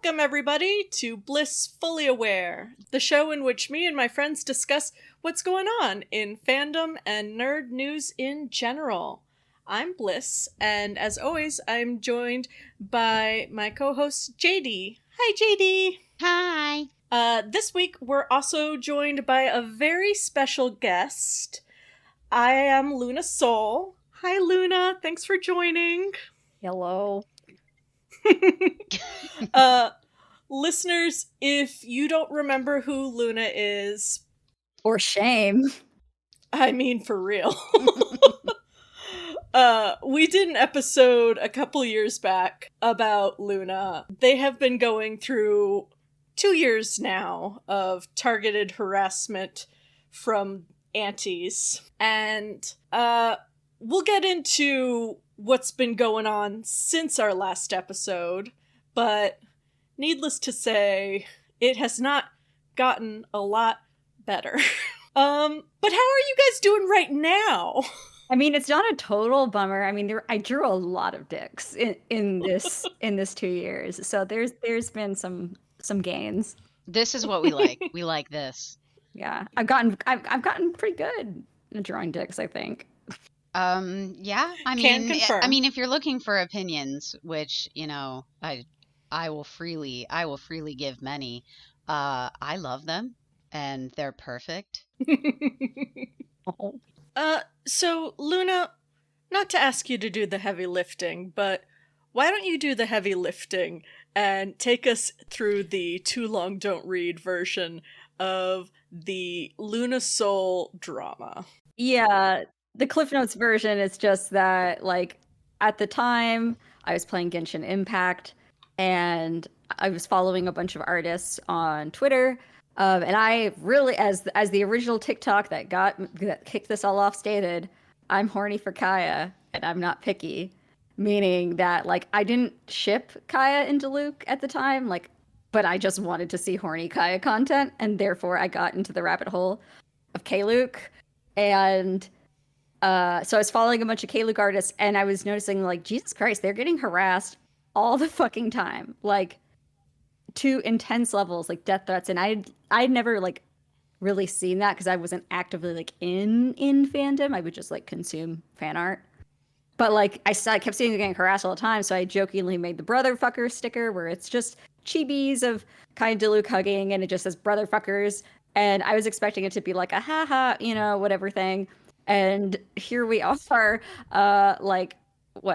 Welcome, everybody, to Bliss Fully Aware, the show in which me and my friends discuss what's going on in fandom and nerd news in general. I'm Bliss, and as always, I'm joined by my co-host, JD. Hi, JD! Hi! This week, we're also joined by a very special guest. Iamlunasol. Hi, Luna. Thanks for joining. Hello. Listeners, if you don't remember who Luna is, or shame, I mean for real. We did an episode a couple years back about Luna. They have been going through 2 years now of targeted harassment from aunties. And we'll get into what's been going on since our last episode, but needless to say, it has not gotten a lot better. But how are you guys doing right now? I mean, it's not a total bummer. I mean, I drew a lot of dicks in this 2 years, so there's been some gains. This is what we like. We like this. Yeah, I've gotten pretty good at drawing dicks, I think. Yeah. I Can confirm. I mean, if you're looking for opinions, which I will freely give many. I love them, and they're perfect. Oh. So Luna, not to ask you to do the heavy lifting, but why don't you do the heavy lifting and take us through the Too Long Don't Read version of the Lunasol drama? Yeah, the Cliff Notes version is just that, like, at the time, I was playing Genshin Impact, and I was following a bunch of artists on Twitter, and I really, as the original TikTok that kicked this all off stated, I'm horny for Kaya, and I'm not picky. Meaning that, like, I didn't ship Kaya into Luke at the time, like, but I just wanted to see horny Kaya content, and therefore I got into the rabbit hole of K-Luke. And so I was following a bunch of K-Luke artists, and I was noticing, like, Jesus Christ, they're getting harassed all the fucking time, like, to intense levels, like death threats. And I'd never, like, really seen that because I wasn't actively, like, in fandom. I would just, like, consume fan art. But, like, I kept seeing them getting harassed all the time, so I jokingly made the brother fucker sticker where it's just chibis of kind of Luke hugging, and it just says brother fuckers. And I was expecting it to be like a haha, whatever thing. And here we are,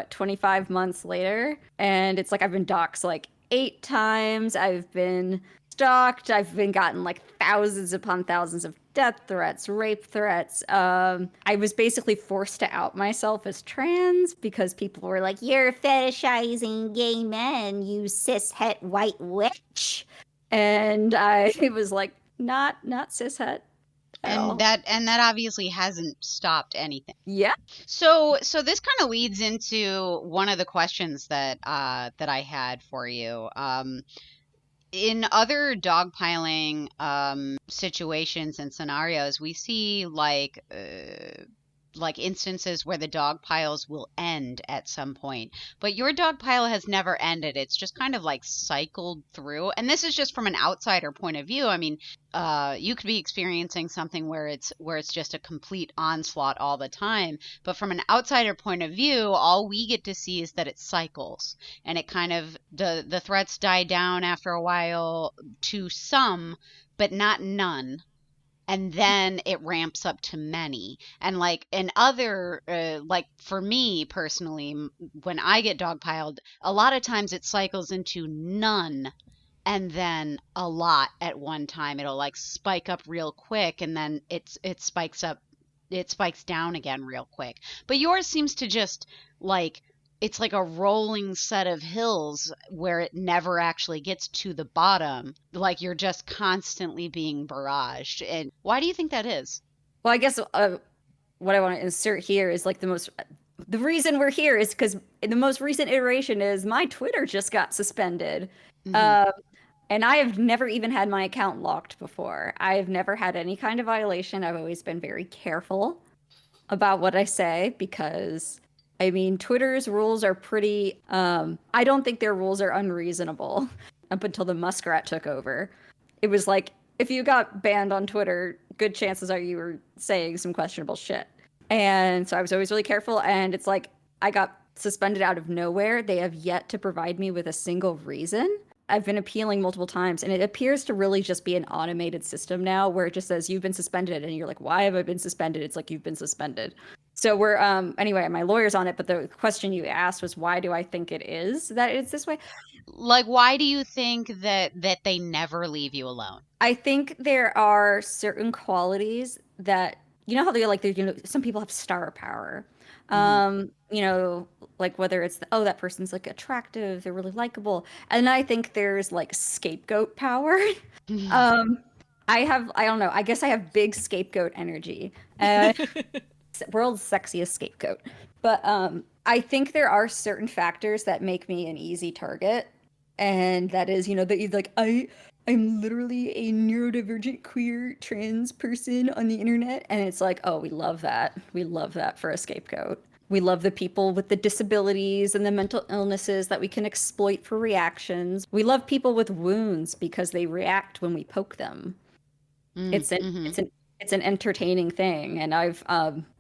25 months later. And it's like I've been doxxed like 8 times. I've been stalked. I've been gotten like thousands upon thousands of death threats, rape threats. I was basically forced to out myself as trans because people were like, "You're fetishizing gay men, you cishet white witch." And I was like, not cishet. And that obviously hasn't stopped anything. Yeah. So this kind of leads into one of the questions that I had for you. In other dogpiling situations and scenarios, we see like instances where the dog piles will end at some point, but your dog pile has never ended. It's just kind of like cycled through. And this is just from an outsider point of view. I mean, you could be experiencing something where it's just a complete onslaught all the time, but from an outsider point of view, all we get to see is that it cycles, and it kind of the threats die down after a while to some, but not none. And then it ramps up to many. And like in other, like for me personally, when I get dogpiled, a lot of times it cycles into none and then a lot at one time. It'll like spike up real quick, and then it spikes down again real quick. But yours seems to just like, it's like a rolling set of hills where it never actually gets to the bottom. Like you're just constantly being barraged. And why do you think that is? Well, I guess what I want to insert here is like the reason we're here is because the most recent iteration is my Twitter just got suspended. Mhm. And I have never even had my account locked before. I've never had any kind of violation. I've always been very careful about what I say because, I mean, Twitter's rules are pretty, I don't think their rules are unreasonable. up until the muskrat took over. It was like, if you got banned on Twitter, good chances are you were saying some questionable shit. And so I was always really careful. And it's like, I got suspended out of nowhere. They have yet to provide me with a single reason. I've been appealing multiple times, and it appears to really just be an automated system now where it just says you've been suspended, and you're like, why have I been suspended? It's like, you've been suspended. So we're anyway, my lawyer's on it, but the question you asked was, why do I think it is that it's this way? Like, why do you think that they never leave you alone? I think there are certain qualities that, you know how they're like, some people have star power. You know, like whether it's that person's like attractive, they're really likable. And I think there's like scapegoat power. I don't know, I guess I have big scapegoat energy. World's sexiest scapegoat. But I think there are certain factors that make me an easy target. And that is, that you're like, I'm literally a neurodivergent queer trans person on the internet. And it's like, oh, we love that. We love that for a scapegoat. We love the people with the disabilities and the mental illnesses that we can exploit for reactions. We love people with wounds because they react when we poke them. It's an entertaining thing. And I've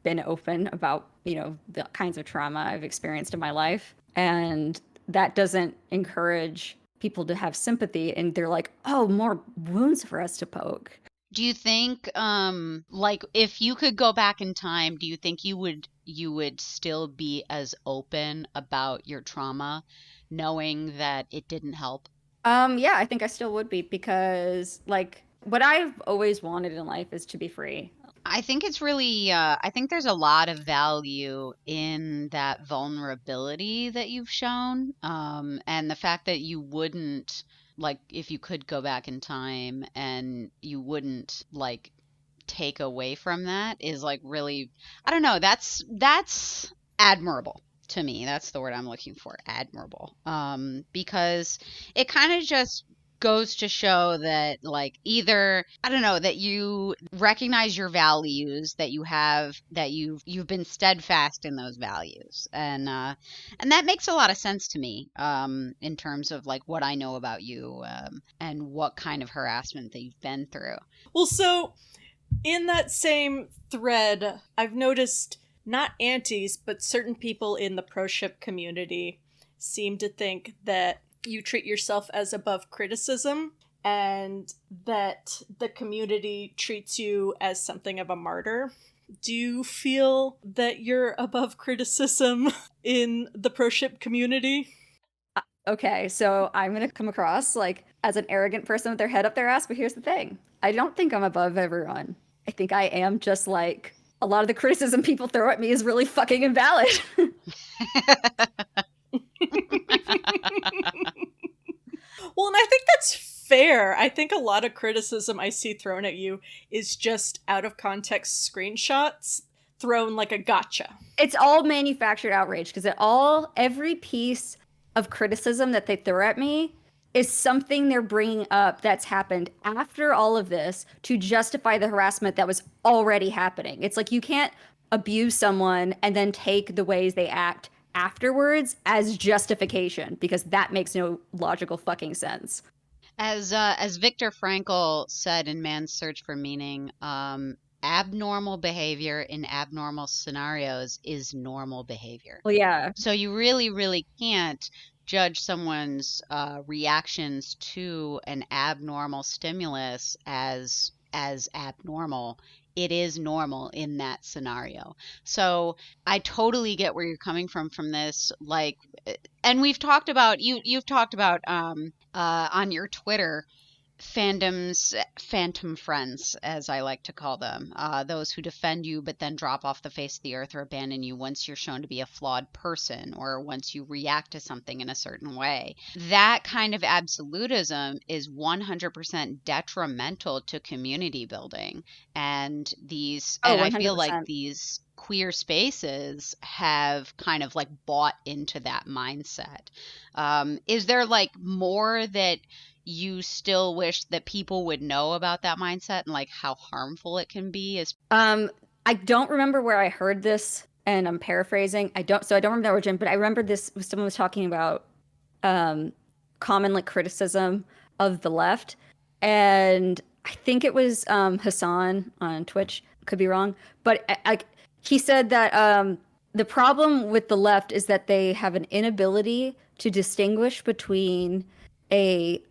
been open about, the kinds of trauma I've experienced in my life. And that doesn't encourage people to have sympathy, and they're like, oh, more wounds for us to poke. Do you think, like, if you could go back in time, do you think you would still be as open about your trauma, knowing that it didn't help? Yeah, I think I still would be, because like what I've always wanted in life is to be free. I think it's really, I think there's a lot of value in that vulnerability that you've shown. And the fact that you wouldn't, like, if you could go back in time and you wouldn't, like, take away from that is, like, really, I don't know, that's admirable to me. That's the word I'm looking for, admirable. Because it kind of just goes to show that, like, either, I don't know, that you recognize your values, that you have, that you've been steadfast in those values, and that makes a lot of sense to me, in terms of like what I know about you, and what kind of harassment that you've been through. Well, so in that same thread, I've noticed not antis, but certain people in the pro-ship community seem to think that you treat yourself as above criticism, and that the community treats you as something of a martyr. Do you feel that you're above criticism in the pro-ship community? Okay, so I'm gonna come across like as an arrogant person with their head up their ass, but here's the thing. I don't think I'm above everyone. I think I am just like, a lot of the criticism people throw at me is really fucking invalid. Well, and I think that's fair. I think a lot of criticism I see thrown at you is just out of context screenshots thrown like a gotcha. It's all manufactured outrage, because every piece of criticism that they throw at me is something they're bringing up that's happened after all of this to justify the harassment that was already happening. It's like, you can't abuse someone and then take the ways they act afterwards as justification, because that makes no logical fucking sense. As Viktor Frankl said in Man's Search for Meaning, abnormal behavior in abnormal scenarios is normal behavior. Well, yeah. So you really, really can't judge someone's reactions to an abnormal stimulus as abnormal. It is normal in that scenario. So I totally get where you're coming from this. Like, and we've talked about, you've talked about on your Twitter, phantom friends, as I like to call them, those who defend you but then drop off the face of the earth or abandon you once you're shown to be a flawed person, or once you react to something in a certain way. That kind of absolutism is 100% detrimental to community building, and I feel like these queer spaces have kind of like bought into that mindset. Is there like more that you still wish that people would know about that mindset and like how harmful it can be? I don't remember where I heard this, and I'm paraphrasing. I don't remember the origin, but I remember this, someone was talking about common like criticism of the left, and I think it was Hassan on Twitch, could be wrong, but he said that the problem with the left is that they have an inability to distinguish between a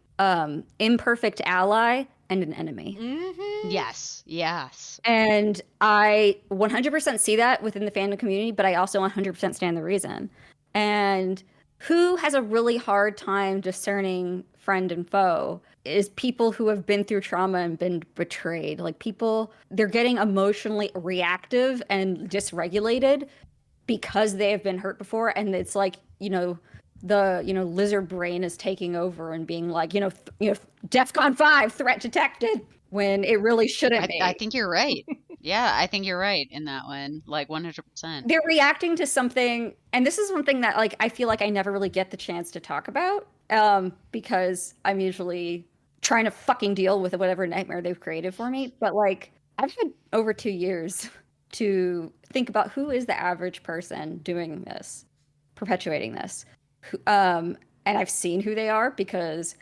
imperfect ally and an enemy. Mm-hmm. Yes. And I 100% see that within the fandom community, but I also 100% stand the reason. And who has a really hard time discerning friend and foe is people who have been through trauma and been betrayed. Like people, they're getting emotionally reactive and dysregulated because they have been hurt before. And it's like, the lizard brain is taking over and being like, DEFCON 5 threat detected, when it really shouldn't be. I think you're right. Yeah, I think you're right in that one, like 100%. They're reacting to something, and this is one thing that like I feel like I never really get the chance to talk about, because I'm usually trying to fucking deal with whatever nightmare they've created for me. But like I've had over 2 years to think about who is the average person doing this, perpetuating this. And I've seen who they are because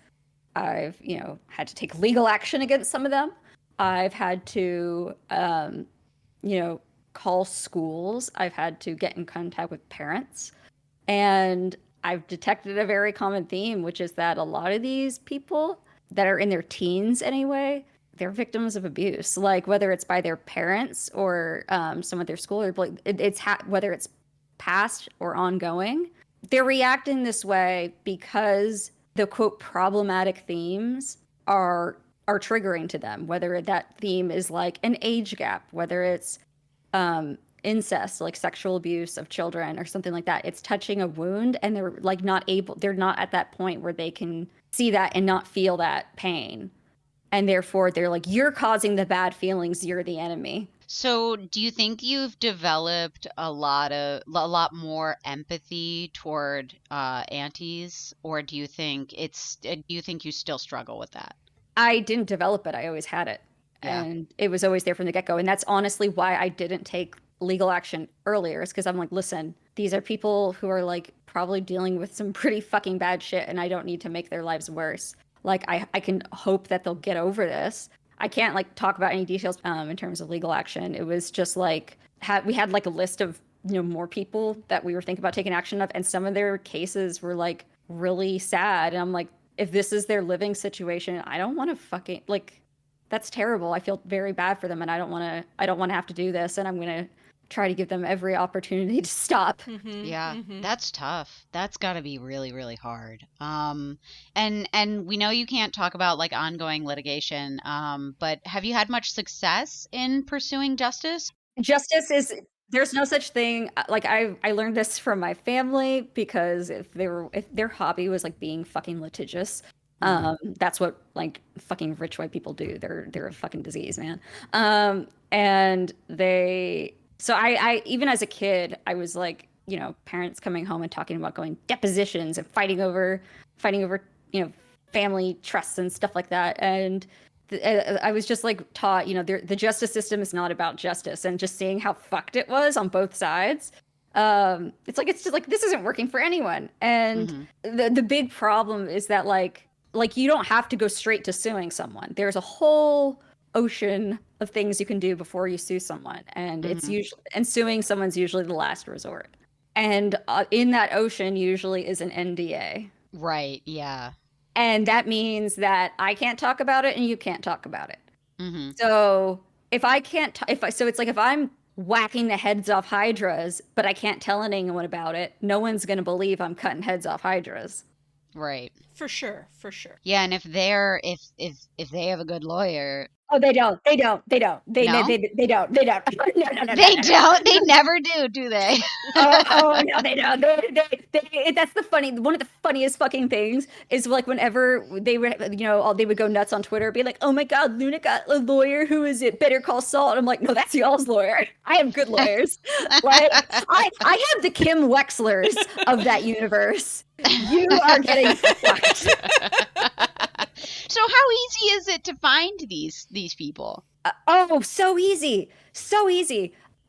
I've, had to take legal action against some of them. I've had to, call schools. I've had to get in contact with parents. And I've detected a very common theme, which is that a lot of these people that are in their teens anyway, they're victims of abuse. Like whether it's by their parents or some of their school, or whether it's past or ongoing, they're reacting this way because the quote problematic themes are triggering to them, whether that theme is like an age gap, whether it's incest, like sexual abuse of children or something like that. It's touching a wound, and they're like they're not at that point where they can see that and not feel that pain. And therefore they're like, you're causing the bad feelings, you're the enemy. So do you think you've developed a lot more empathy toward aunties, or do you think you still struggle with that? I didn't develop it. I always had it. Yeah. And it was always there from the get-go. And that's honestly why I didn't take legal action earlier, is because I'm like, listen, these are people who are like probably dealing with some pretty fucking bad shit, and I don't need to make their lives worse. Like I can hope that they'll get over this. I can't like talk about any details in terms of legal action. It was just like we had like a list of more people that we were thinking about taking action of, and some of their cases were like really sad. And I'm like, if this is their living situation, I don't want to fucking like, that's terrible. I feel very bad for them, and I don't want to have to do this. And I'm gonna try to give them every opportunity to stop. Mm-hmm. Yeah, Mm-hmm. that's tough. That's got to be really, really hard. And we know you can't talk about like ongoing litigation, but have you had much success in pursuing justice? Justice is, there's no such thing. Like I learned this from my family, because if their hobby was like being fucking litigious, that's what like fucking rich white people do. They're a fucking disease, man. And so I even as a kid, I was like, parents coming home and talking about going depositions and fighting over, family trusts and stuff like that. And I was just like taught, the justice system is not about justice, and just seeing how fucked it was on both sides. It's just like, this isn't working for anyone. And the big problem is that like you don't have to go straight to suing someone. There's a whole ocean of things you can do before you sue someone, and suing someone's usually the last resort. And in that ocean usually is an NDA. Right. Yeah. And that means that I can't talk about it and you can't talk about it. So if I can't, so it's like if I'm whacking the heads off hydras, but I can't tell anyone about it, no one's going to believe I'm cutting heads off hydras. Right. For sure. Yeah, and if they have a good lawyer. Oh, they don't. They don't. No? They don't. No. They don't. They never do they? Oh no, they don't. That's one of the funniest fucking things is like whenever they would, they would go nuts on Twitter, be like, oh my God, Luna got a lawyer. Who is it? Better call Saul. And I'm like, no, that's y'all's lawyer. I have good lawyers. Like I have the Kim Wexlers of that universe. You are getting fucked. So how easy is it to find these people? So easy.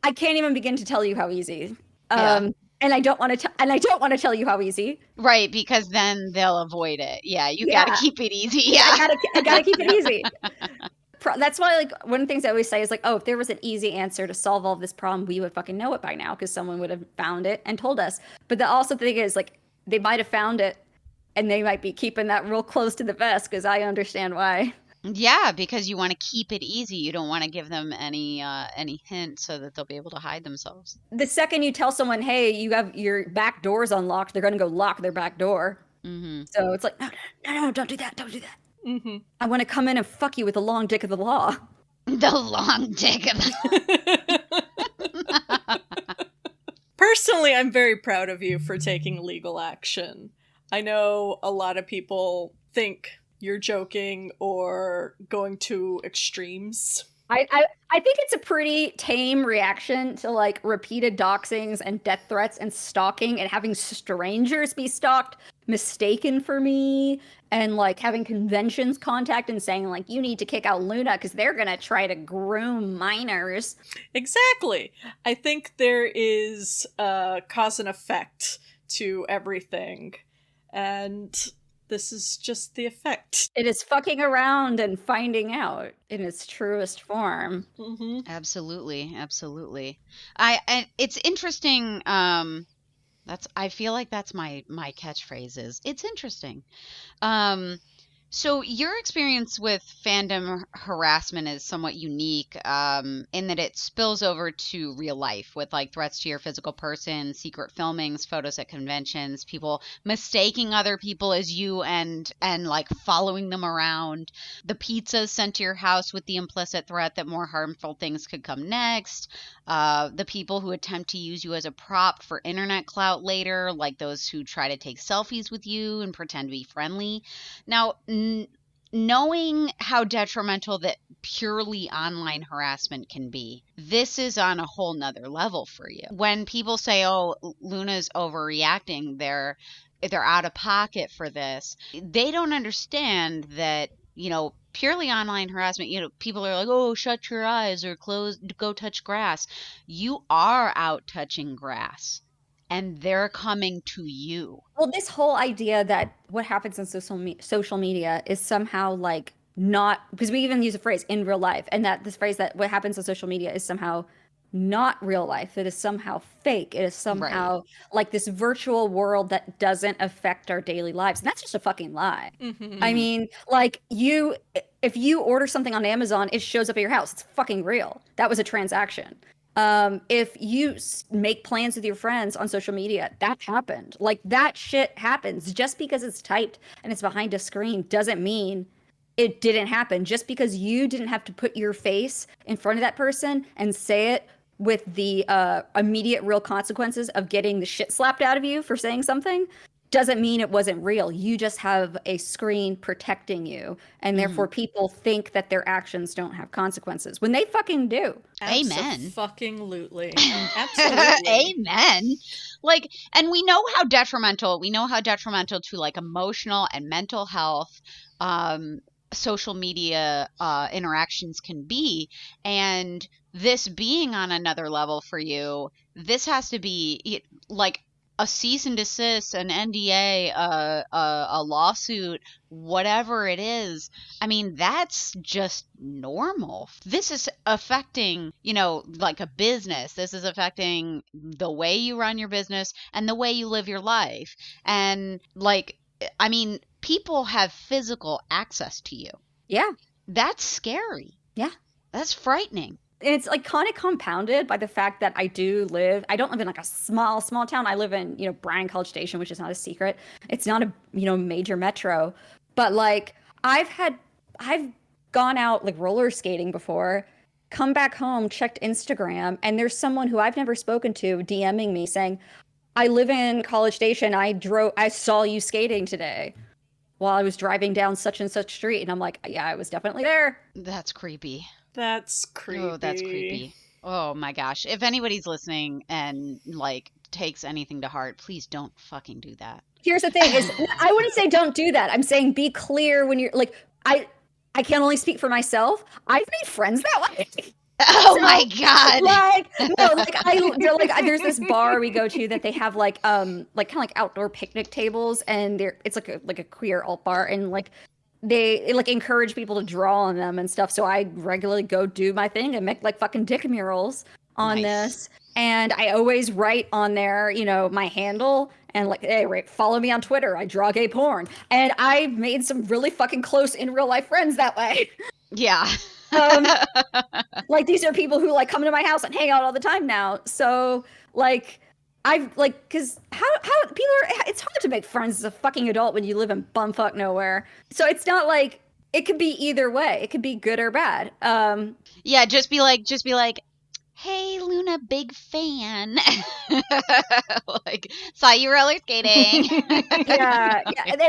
I can't even begin to tell you how easy. Yeah. and I don't want to tell you how easy. Right, because then they'll avoid it. Yeah, you Yeah. got to keep it easy. Yeah, Yeah. I gotta keep it easy. That's why, like, one of the things I always say is like, oh, if there was an easy answer to solve all this problem, we would fucking know it by now because someone would have found it and told us. But the also thing is, like, they might have found it and they might be keeping that real close to the vest because I understand why. Yeah, because you want to keep it easy. You don't want to give them any hint so that they'll be able to hide themselves. The second you tell someone, hey, you have your back door's unlocked, they're gonna go lock their back door. Mm-hmm. So it's like, no, don't do that, don't do that. Mm-hmm. I want to come in and fuck you with the long dick of the law. The long dick of Personally, I'm very proud of you for taking legal action. I know a lot of people think you're joking or going to extremes. I think it's a pretty tame reaction to like repeated doxings and death threats and stalking and having strangers be stalked, mistaken for me, and like having conventions contact and saying like you need to kick out Luna because they're gonna try to groom minors. Exactly. I think there is cause and effect to everything, and this is just the effect. It is fucking around and finding out in its truest form. Mm-hmm. Absolutely, absolutely. It's interesting. I feel like that's my catchphrase is it's interesting. So your experience with fandom harassment is somewhat unique in that it spills over to real life with like threats to your physical person, secret filmings, photos at conventions, people mistaking other people as you and like following them around, the pizzas sent to your house with the implicit threat that more harmful things could come next, the people who attempt to use you as a prop for internet clout later, like those who try to take selfies with you and pretend to be friendly. Now, knowing how detrimental that purely online harassment can be, this is on a whole nother level for you. When people say, oh, Luna's overreacting, they're out of pocket for this, they don't understand that, you know, purely online harassment, you know, people are like, oh, shut your eyes or go touch grass. You are out touching grass. And they're coming to you. Well, this whole idea that what happens on social media is somehow like not, because we even use a phrase in real life, and that this phrase that what happens on social media is somehow not real life. It is somehow fake. It is somehow like this virtual world that doesn't affect our daily lives. And that's just a fucking lie. Mm-hmm. I mean, like if you order something on Amazon, it shows up at your house. It's fucking real. That was a transaction. If you make plans with your friends on social media, that happened. Like that shit happens. Just because it's typed and it's behind a screen doesn't mean it didn't happen. Just because you didn't have to put your face in front of that person and say it with the immediate real consequences of getting the shit slapped out of you for saying something doesn't mean it wasn't real. You just have a screen protecting you, and therefore people think that their actions don't have consequences when they fucking do. Amen. Fucking-lutely. Absolutely. Amen. Like, and we know how detrimental to like emotional and mental health social media interactions can be, and this being on another level for you, this has to be like a cease and desist, an NDA, a lawsuit, whatever it is. I mean, that's just normal. This is affecting, you know, like a business. This is affecting the way you run your business and the way you live your life. And like, I mean, people have physical access to you. Yeah. That's scary. Yeah. That's frightening. And it's like kind of compounded by the fact that I don't live in like a small town. I live in, Bryan College Station, which is not a secret. It's not a, major metro, but like I've gone out like roller skating before, come back home, checked Instagram, and there's someone who I've never spoken to DMing me saying, I live in College Station. I saw you skating today while I was driving down such and such street. And I'm like, yeah, I was definitely there. That's creepy. That's creepy. Oh, that's creepy. Oh my gosh. If anybody's listening and like takes anything to heart, please don't fucking do that. Here's the thing is I wouldn't say don't do that. I'm saying be clear when you're like, I can only speak for myself. I've made friends that way. Oh So, my god. like, no, like there's this bar we go to that they have like kind of like outdoor picnic tables, and it's like a queer alt bar, and like they like encourage people to draw on them and stuff. So I regularly go do my thing and make like fucking dick murals on Nice. this. And I always write on there, my handle and like, hey, follow me on Twitter. I draw gay porn. And I made some really fucking close in real life friends that way. Yeah. Um, like these are people who like come to my house and hang out all the time now. So like I've like, cause how people it's hard to make friends as a fucking adult when you live in bumfuck nowhere. So it's not like it could be either way. It could be good or bad. Yeah, just be like, hey Luna, big fan. Like, saw you roller skating. yeah, and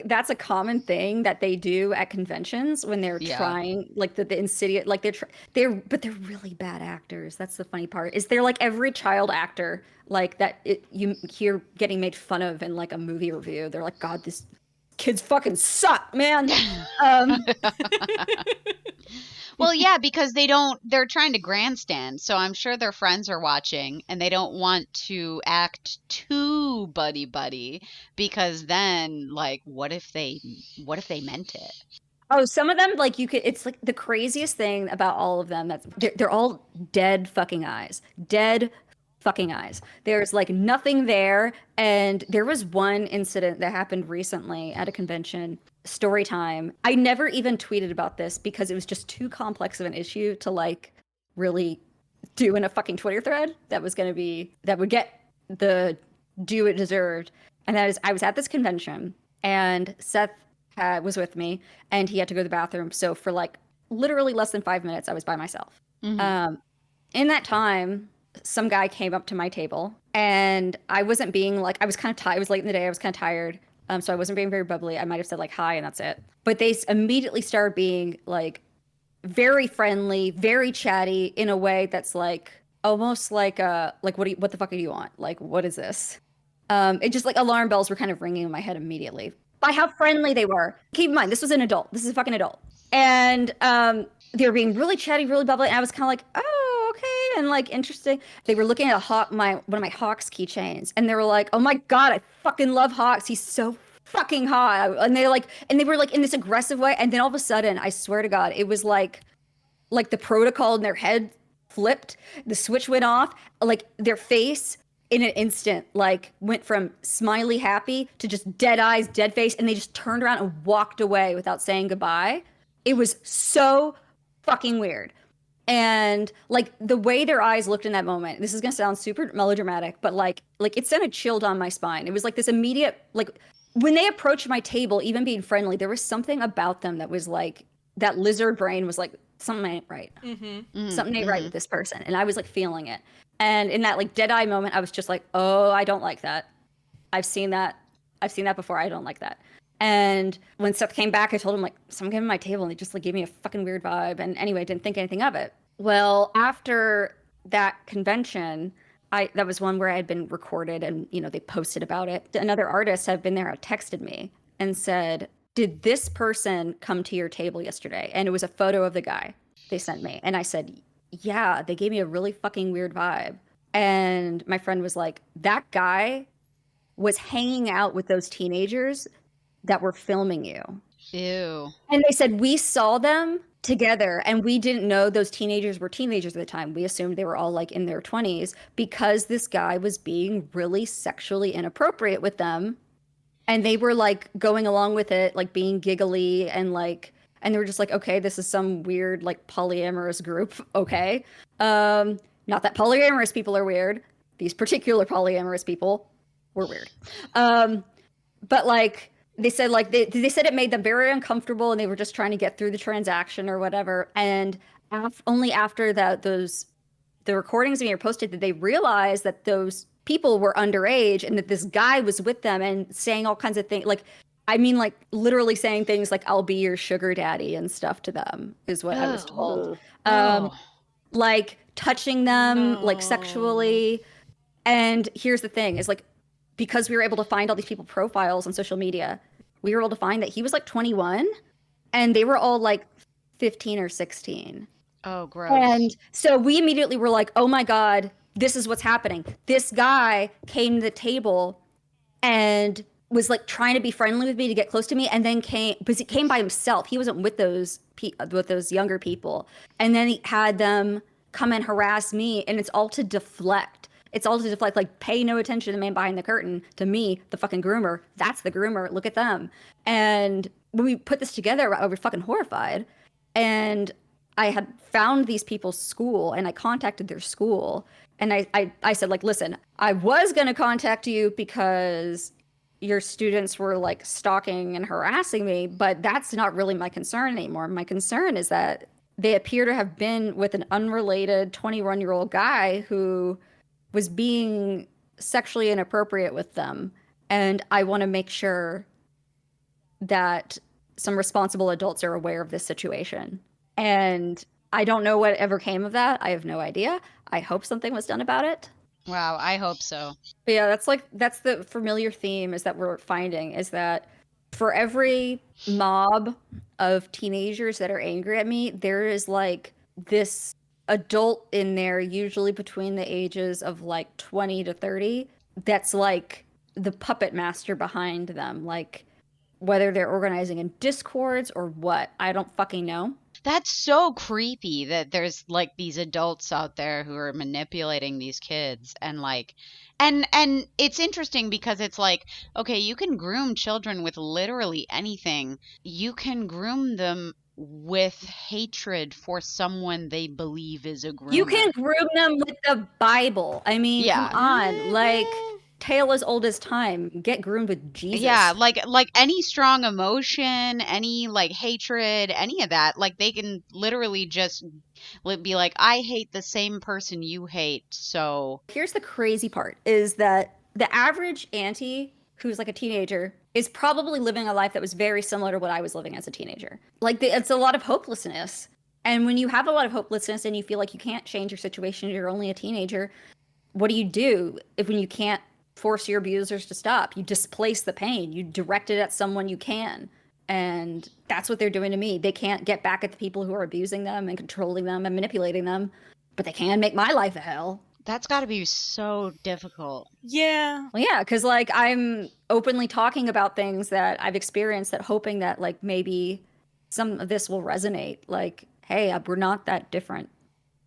that's a common thing that they do at conventions when they're trying like the insidious, like they're really bad actors. That's the funny part, is they're like every child actor like that you hear getting made fun of in like a movie review. They're like, God, this kids fucking suck, man. Well, yeah, because they're trying to grandstand. So I'm sure their friends are watching and they don't want to act too buddy because then like what if they meant it? Oh, some of them, like it's like the craziest thing about all of them. They're all dead fucking eyes. Dead fucking eyes. There's like nothing there. And there was one incident that happened recently at a convention, story time. I never even tweeted about this because it was just too complex of an issue to like really do in a fucking Twitter thread that would get the due it deserved. And that is, I was at this convention and Seth was with me and he had to go to the bathroom. So for like literally less than 5 minutes, I was by myself. Mm-hmm. In that time, some guy came up to my table and I wasn't being like, I was kind of tired. It was late in the day. I was kind of tired. So I wasn't being very bubbly. I might've said like, hi, and that's it. But they immediately started being like very friendly, very chatty in a way that's like, almost like, what the fuck do you want? Like, what is this? It just like alarm bells were kind of ringing in my head immediately by how friendly they were. Keep in mind, this was an adult. This is a fucking adult. And they were being really chatty, really bubbly. And I was kind of like, oh, okay. And like, interesting. They were looking at one of my Hawks keychains. And they were like, oh my God, I fucking love Hawks. He's so fucking hot. And they were like in this aggressive way. And then all of a sudden, I swear to God, it was like the protocol in their head flipped. The switch went off. Like their face in an instant, like went from smiley happy to just dead eyes, dead face. And they just turned around and walked away without saying goodbye. It was so fucking weird. And like the way their eyes looked in that moment, this is going to sound super melodramatic, but like it sent a chill down my spine. It was like this immediate, like when they approached my table, even being friendly, there was something about them that was like, that lizard brain was like, something ain't right. Mm-hmm. Something ain't right with this person. And I was like feeling it. And in that like dead eye moment, I was just like, oh, I don't like that. I've seen that before. I don't like that. And when Seth came back, I told him like, someone came to my table and they just like gave me a fucking weird vibe. And anyway, I didn't think anything of it. Well, after that convention, that was one where I had been recorded and, they posted about it. Another artist had been there, texted me and said, did this person come to your table yesterday? And it was a photo of the guy they sent me. And I said, yeah, they gave me a really fucking weird vibe. And my friend was like, that guy was hanging out with those teenagers that were filming you. Ew. And they said, we saw them together and we didn't know those teenagers were teenagers at the time. We assumed they were all like in their 20s because this guy was being really sexually inappropriate with them. And they were like going along with it, like being giggly and they were just like, okay, this is some weird like polyamorous group. Okay. Not that polyamorous people are weird. These particular polyamorous people were weird. But like they said, like they said it made them very uncomfortable and they were just trying to get through the transaction or whatever. And only after that, the recordings being posted, that they realized that those people were underage and that this guy was with them and saying all kinds of things. Like, I mean, like literally saying things like, I'll be your sugar daddy and stuff to them is what I was told. Like touching them like sexually. And here's the thing is like, because we were able to find all these people profiles on social media, we were able to find that he was like 21 and they were all like 15 or 16. Oh, gross. And so we immediately were like, oh my God, this is what's happening. This guy came to the table and was like trying to be friendly with me to get close to me, and then came, because he came by himself. He wasn't with those younger people, and then he had them come and harass me, and it's all to deflect. It's all to deflect, like, pay no attention to the man behind the curtain, to me, the fucking groomer. That's the groomer. Look at them. And when we put this together, I was fucking horrified. And I had found these people's school, and I contacted their school. And I said, like, listen, I was going to contact you because your students were like stalking and harassing me, but that's not really my concern anymore. My concern is that they appear to have been with an unrelated 21-year-old guy who was being sexually inappropriate with them. And I want to make sure that some responsible adults are aware of this situation. And I don't know what ever came of that. I have no idea. I hope something was done about it. Wow, I hope so. But yeah, that's the familiar theme is that we're finding, is that for every mob of teenagers that are angry at me, there is like this adult in there, usually between the ages of like 20 to 30, that's like the puppet master behind them. Like, whether they're organizing in discords or what, I don't fucking know. That's so creepy that there's like these adults out there who are manipulating these kids, and like and it's interesting because it's like, okay, you can groom children with literally anything. You can groom them with hatred for someone they believe is a groomer. You can groom them with the Bible. I mean, Yeah. come on. Like, tale as old as time. Get groomed with Jesus. Yeah, like any strong emotion, any like hatred, any of that, like they can literally just be like, I hate the same person you hate, so. Here's the crazy part, is that the average auntie who's like a teenager is probably living a life that was very similar to what I was living as a teenager. Like, it's a lot of hopelessness. And when you have a lot of hopelessness and you feel like you can't change your situation, you're only a teenager, what do you do when you can't force your abusers to stop? You displace the pain. You direct it at someone you can. And that's what they're doing to me. They can't get back at the people who are abusing them and controlling them and manipulating them, but they can make my life a hell. That's got to be so difficult. Yeah. Well, yeah, because like I'm openly talking about things that I've experienced, that hoping that like maybe some of this will resonate. Like, hey, we're not that different.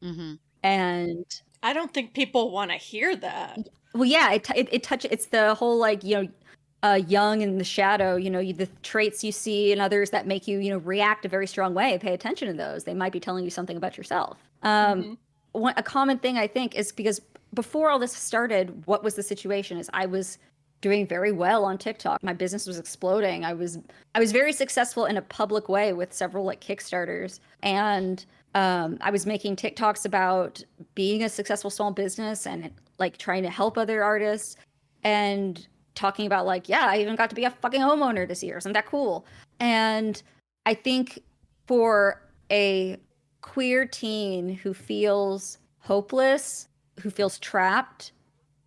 Mm-hmm. And I don't think people want to hear that. Well, yeah, it's the whole like, young in the shadow, the traits you see in others that make you, react a very strong way. Pay attention to those. They might be telling you something about yourself. A common thing I think is because before all this started, what was the situation is I was doing very well on TikTok. My business was exploding. I was very successful in a public way with several like Kickstarters, and I was making TikToks about being a successful small business and like trying to help other artists, and talking about like, yeah, I even got to be a fucking homeowner this year. Isn't that cool? And I think for a queer teen who feels hopeless, who feels trapped,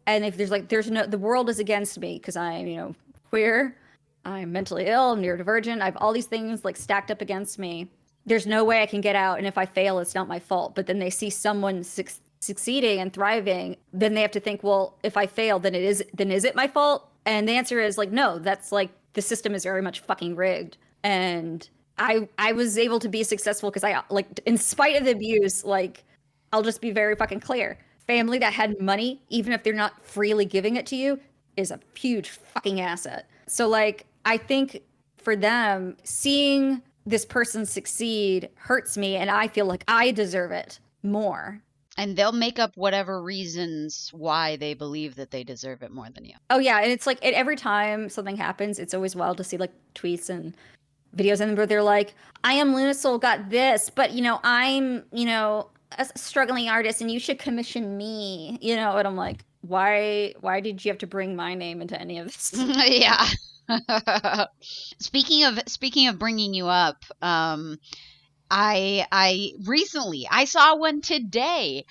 and if the world is against me because I'm, queer, I'm mentally ill, I'm neurodivergent, I have all these things like stacked up against me. There's no way I can get out, and if I fail, it's not my fault. But then they see someone succeeding and thriving, then they have to think, well, if I fail, then is it my fault? And the answer is like, no, that's like the system is very much fucking rigged. And I was able to be successful because I, like, in spite of the abuse, like, I'll just be very fucking clear. Family that had money, even if they're not freely giving it to you, is a huge fucking asset. So like, I think for them, seeing this person succeed hurts me, and I feel like I deserve it more. And they'll make up whatever reasons why they believe that they deserve it more than you. Oh yeah, and it's like every time something happens, it's always wild to see like tweets and videos, and where they're like, Iamlunasol got this, but I'm a struggling artist, and you should commission me, and I'm like, why did you have to bring my name into any of this? Yeah. Speaking of bringing you up, I recently, I saw one today.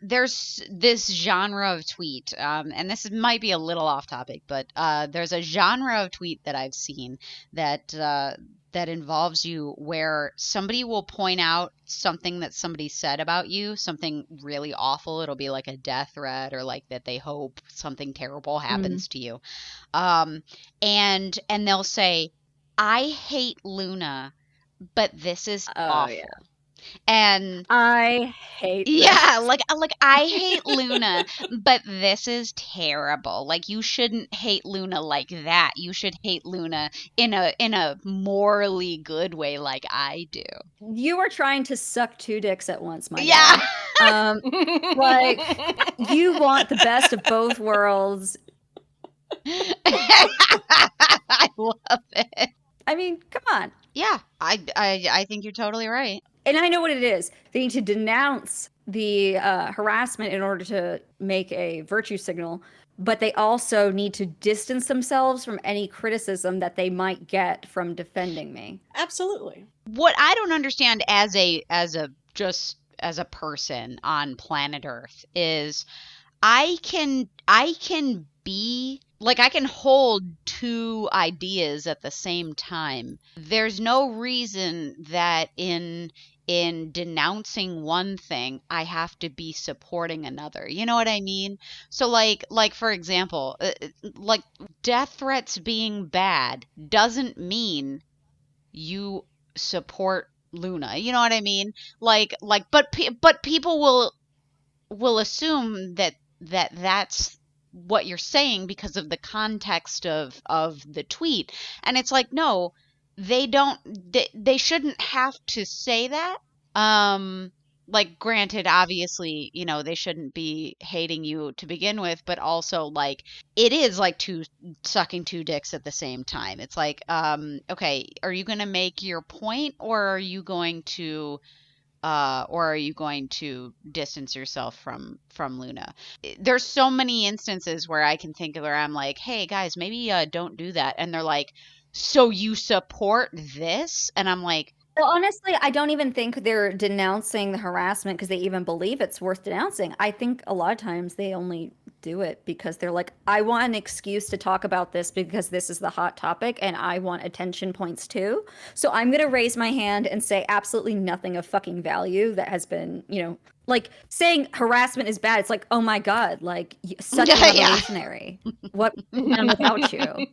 There's this genre of tweet, and this might be a little off topic, but there's a genre of tweet that I've seen that that involves you where somebody will point out something that somebody said about you, something really awful. It'll be like a death threat or like that they hope something terrible happens to you. And they'll say, I hate Luna, but this is awful. Yeah. And I hate yeah, this. like I hate Luna, but this is terrible. Like you shouldn't hate Luna like that. You should hate Luna in a morally good way like I do. You are trying to suck two dicks at once, my Yeah. guy. Like you want the best of both worlds. I love it. I mean, come on. Yeah, I think you're totally right. And I know what it is. They need to denounce the harassment in order to make a virtue signal, but they also need to distance themselves from any criticism that they might get from defending me. Absolutely. What I don't understand as a person on planet Earth is I can be like I can hold two ideas at the same time. There's no reason that in denouncing one thing I have to be supporting another. You know what I mean? So like for example, like death threats being bad doesn't mean you support Luna. You know what I mean? But people will assume that that's what you're saying because of the context of the tweet, and it's like, no, they shouldn't have to say that. Like granted, obviously, you know, they shouldn't be hating you to begin with, but also like it is like sucking two dicks at the same time. It's like, okay, are you going to make your point, or are you going to distance yourself from Luna? There's so many instances where I can think of where I'm like, hey guys, maybe don't do that, and they're like, so you support this? And I'm like, well, honestly, I don't even think they're denouncing the harassment because they even believe it's worth denouncing. I think a lot of times they only do it because they're like, I want an excuse to talk about this because this is the hot topic and I want attention points too. So I'm going to raise my hand and say absolutely nothing of fucking value that has been, you know, like saying harassment is bad. It's like, oh my God, like such a revolutionary. What done without you?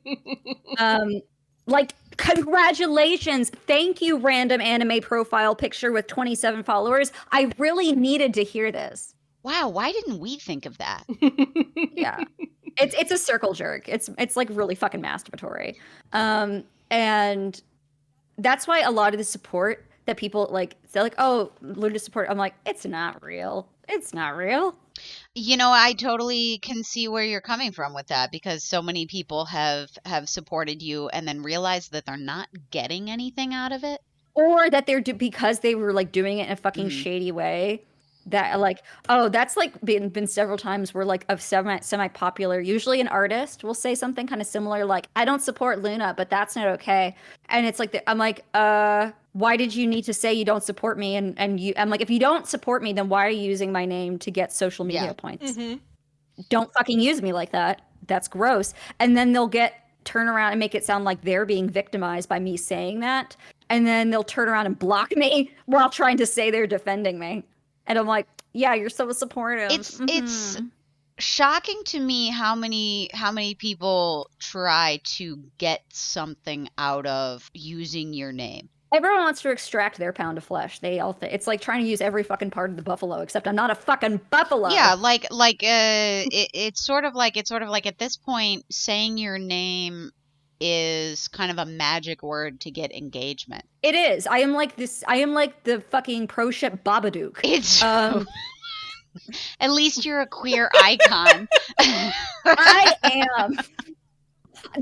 Like, congratulations. Thank you, random anime profile picture with 27 followers. I really needed to hear this. Wow, why didn't we think of that? Yeah. It's a circle jerk. It's like really fucking masturbatory. And that's why a lot of the support that people like, they're like, oh, Luna support. I'm like, it's not real. It's not real. You know, I totally can see where you're coming from with that, because so many people have supported you and then realized that they're not getting anything out of it, or that they're because they were like doing it in a fucking shady way. That like, oh, that's like been several times where like a semi popular, usually an artist, will say something kind of similar, like, I don't support Luna, but that's not okay. And it's like, I'm like, why did you need to say you don't support me? And I'm like, if you don't support me, then why are you using my name to get social media points? Mm-hmm. Don't fucking use me like that. That's gross. And then they'll turn around and make it sound like they're being victimized by me saying that. And then they'll turn around and block me while trying to say they're defending me. And I'm like, yeah, you're so supportive. It's shocking to me how many people try to get something out of using your name. Everyone wants to extract their pound of flesh. They all it's like trying to use every fucking part of the buffalo, except I'm not a fucking buffalo. Yeah, it's sort of like at this point, saying your name is kind of a magic word to get engagement. It is. I am like the fucking pro ship Babadook. It's at least you're a queer icon. I am.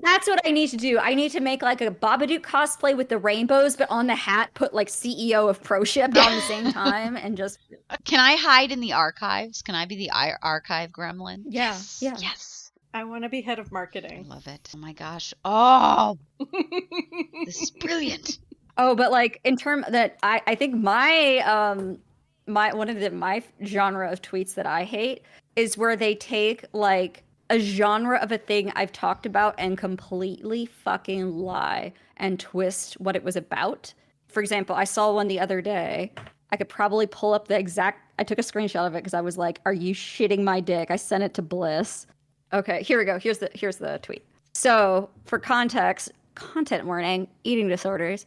That's what I need to do. I need to make like a Babadook cosplay with the rainbows, but on the hat put like CEO of pro ship on the same time, and just. Can I hide in the archives? Can I be the archive gremlin? Yeah. Yes. Yeah. Yes. I want to be head of marketing. I love it. Oh my gosh. Oh, this is brilliant. Oh, but like in terms that I think my my genre of tweets that I hate is where they take like a genre of a thing I've talked about and completely fucking lie and twist what it was about. For example, I saw one the other day. I could probably pull up the exact. I took a screenshot of it because I was like, "Are you shitting my dick?" I sent it to Bliss. Okay, here we go. Here's the tweet. So, for context, content warning: eating disorders.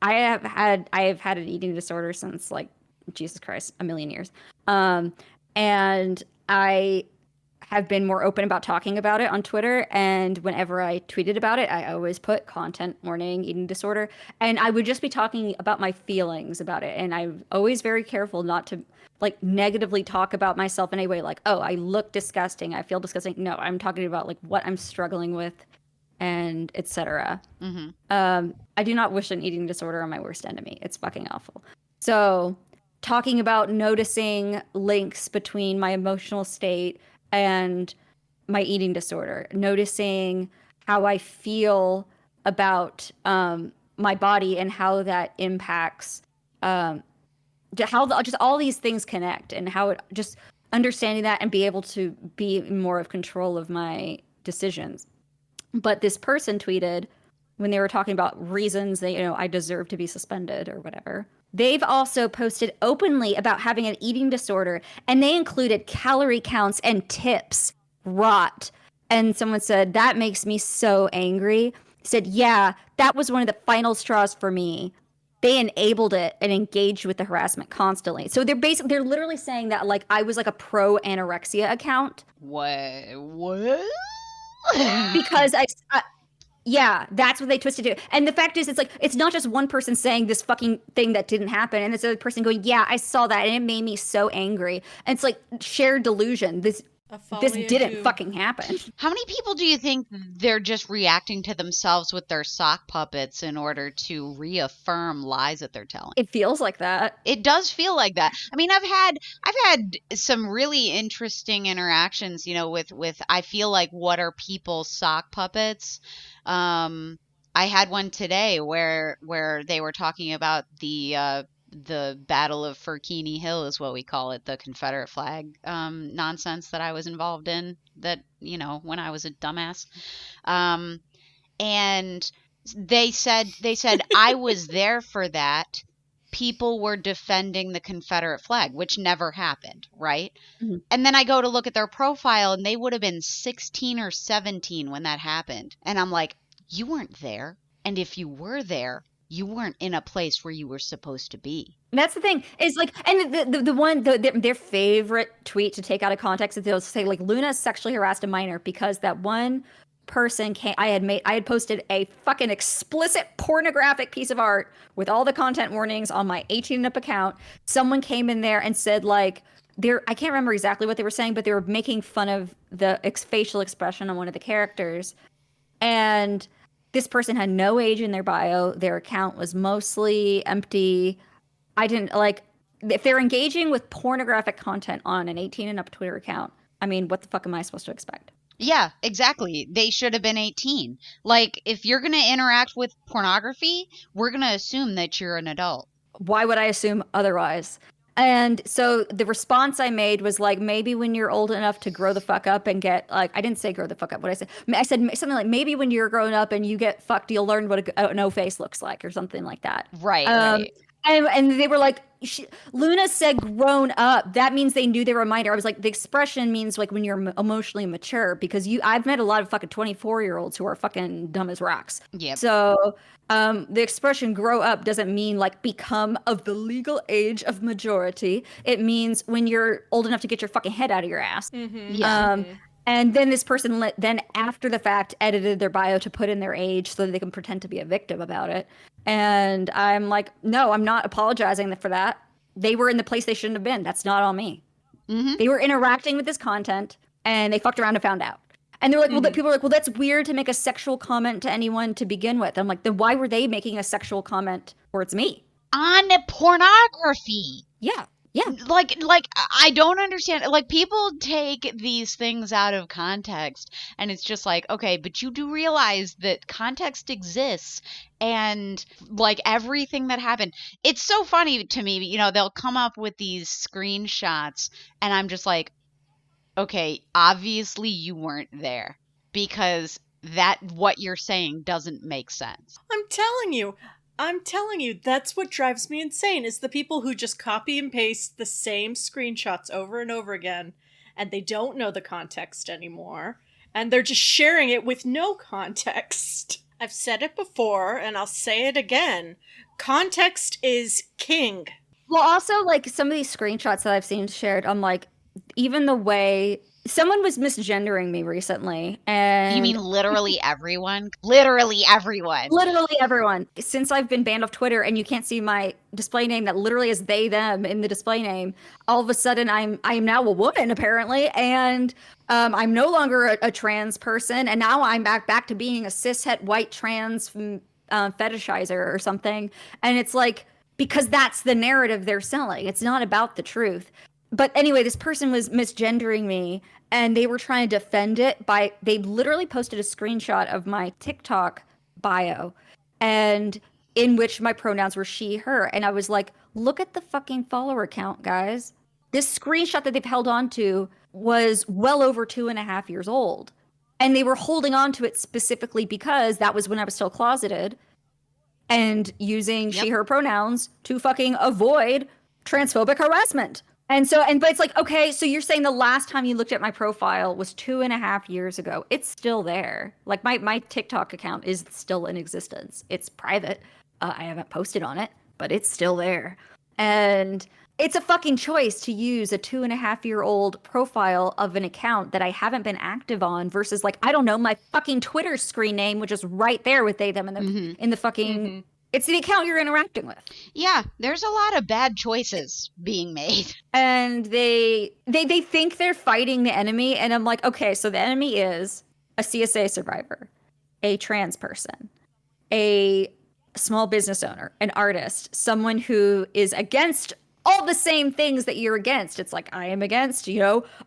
I have had an eating disorder since like Jesus Christ, a million years. And I have been more open about talking about it on Twitter. And whenever I tweeted about it, I always put content warning, eating disorder. And I would just be talking about my feelings about it. And I'm always very careful not to like negatively talk about myself in a way like, oh, I look disgusting. I feel disgusting. No, I'm talking about like what I'm struggling with and etc. Mm-hmm. I do not wish an eating disorder on my worst enemy. It's fucking awful. So talking about noticing links between my emotional state and my eating disorder, noticing how I feel about my body and how that impacts how just all these things connect and how it just understanding that and be able to be more of control of my decisions. But this person tweeted when they were talking about reasons that, I deserve to be suspended or whatever. They've also posted openly about having an eating disorder, and they included calorie counts and tips. Rot. And someone said, that makes me so angry. Said, yeah, that was one of the final straws for me. They enabled it and engaged with the harassment constantly. So they're literally saying that like I was like a pro anorexia account. What? Because yeah, that's what they twisted it. And the fact is, it's not just one person saying this fucking thing that didn't happen, and it's another person going, "Yeah, I saw that, and it made me so angry." And it's like shared delusion. This didn't fucking happen. How many people do you think they're just reacting to themselves with their sock puppets in order to reaffirm lies that they're telling? It feels like that. It does feel like that. I mean, I've had some really interesting interactions, with I feel like what are people's sock puppets? I had one today where they were talking about the Battle of Firkini Hill is what we call it, the Confederate flag nonsense that I was involved in, that, when I was a dumbass. And they said I was there for that. People were defending the Confederate flag, which never happened, right? Mm-hmm. And then I go to look at their profile, and they would have been 16 or 17 when that happened. And I'm like, you weren't there. And if you were there, you weren't in a place where you were supposed to be. And that's the thing. Is like, and the one their favorite tweet to take out of context is they'll say like Luna sexually harassed a minor because that one person came. I had posted a fucking explicit pornographic piece of art with all the content warnings on my 18 and up account. Someone came in there and said like I can't remember exactly what they were saying, but they were making fun of the facial expression on one of the characters, and this person had no age in their bio. Their account was mostly empty. I didn't like if they're engaging with pornographic content on an 18 and up Twitter account. I mean, what the fuck am I supposed to expect? Yeah, exactly. They should have been 18. Like, if you're going to interact with pornography, we're going to assume that you're an adult. Why would I assume otherwise? And so the response I made was like, maybe when you're old enough to grow the fuck up and get like, I didn't say grow the fuck up. What I said something like, maybe when you're grown up and you get fucked, you'll learn what a no face looks like or something like that. Right. Right. And they were like, Luna said grown up. That means they knew they were a minor. I was like, the expression means like when you're emotionally mature, because I've met a lot of fucking 24-year-olds who are fucking dumb as rocks. Yeah. So the expression grow up doesn't mean like become of the legal age of majority. It means when you're old enough to get your fucking head out of your ass. Mm-hmm. Yeah. And then this person then after the fact edited their bio to put in their age so that they can pretend to be a victim about it. And I'm like, no, I'm not apologizing for that. They were in the place they shouldn't have been. That's not on me. Mm-hmm. They were interacting with this content and they fucked around and found out. And they're like, well, people are like, well, that's weird to make a sexual comment to anyone to begin with. I'm like, then why were they making a sexual comment towards me? On pornography. Yeah. Yeah. Like I don't understand. Like, people take these things out of context and it's just like, okay, but you do realize that context exists and like everything that happened. It's so funny to me, they'll come up with these screenshots and I'm just like, okay, obviously you weren't there because what you're saying doesn't make sense. I'm telling you, that's what drives me insane, is the people who just copy and paste the same screenshots over and over again, and they don't know the context anymore, and they're just sharing it with no context. I've said it before, and I'll say it again. Context is king. Well, also, like, some of these screenshots that I've seen shared, I'm like, even the way someone was misgendering me recently, and You mean literally everyone? Literally everyone. literally everyone. Since I've been banned off Twitter and you can't see my display name that literally is they them in the display name, all of a sudden I am now a woman apparently, and I'm no longer a trans person, and now I'm back to being a cishet white trans fetishizer or something, and it's like, because that's the narrative they're selling. It's not about the truth. But anyway, this person was misgendering me, and they were trying to defend it by, they literally posted a screenshot of my TikTok bio, and in which my pronouns were she, her. And I was like, look at the fucking follower count, guys. This screenshot that they've held on to was well over 2.5 years old. And they were holding on to it specifically because that was when I was still closeted and using she, her pronouns to fucking avoid transphobic harassment. And so, but it's like, okay, so you're saying the last time you looked at my profile was 2.5 years ago. It's still there. Like, my TikTok account is still in existence. It's private. I haven't posted on it, but it's still there. And it's a fucking choice to use a 2.5-year-old profile of an account that I haven't been active on versus, like, I don't know, my fucking Twitter screen name, which is right there with they, them in the fucking... It's the account you're interacting with. Yeah, there's a lot of bad choices being made. And they think they're fighting the enemy, and I'm like, okay, so the enemy is a CSA survivor, a trans person, a small business owner, an artist, someone who is against all the same things that you're against. It's like, I am against,